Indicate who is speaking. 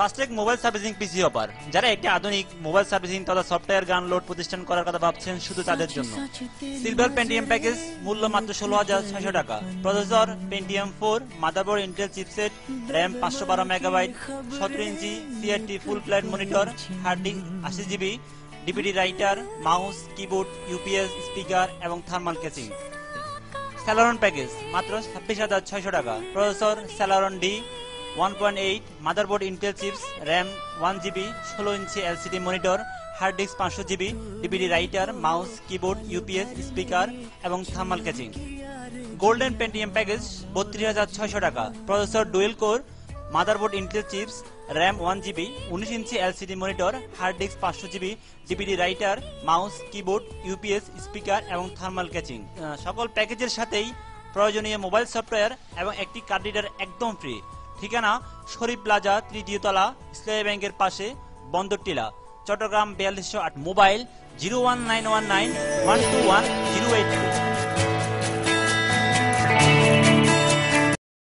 Speaker 1: Fastrack mobile servicing পিসি offer. যারা একটি আধুনিক মোবাইল সার্ভিসিং তথা সফটওয়্যার গান লোড প্রতিষ্ঠান করার কথা ভাবছেন, শুধু তাদের জন্য। সিলভার পেন্টিয়াম প্যাকেজ, মূল্য মাত্র 16,600 টাকা। Processor Pentium 4, motherboard Intel chipset, RAM 512 megabyte, 17 inch CRT full flat monitor, hard disk 80 GB, DVD writer, mouse, keyboard, UPS, speaker এবং থার্মাল কেসিং। স্যালারন প্যাকেজ মাত্র 26,600 টাকা। Processor Celeron D 1.8, motherboard Intel chips, RAM 1 GB, 16 inch LCD monitor, hard disk 500 GB, DVD writer, mouse, keyboard, UPS, speaker এবং thermal casing. Golden Pentium package 32,600 টাকা। Processor dual core, motherboard Intel chips, RAM 1 GB, 19 inch LCD monitor, hard disk 500 GB, DVD writer, mouse, keyboard, UPS, speaker এবং thermal casing. সকল প্যাকেজের সাথেই প্রয়োজনীয় mobile software এবং একটি card reader একদম free. ঠিকানা শরীফ প্লাজা, তৃতীয় তলা, ইসলামী ব্যাংকের পাশে, বন্দর টিলা, চট্টগ্রাম 4208। মোবাইল 01919 121 082।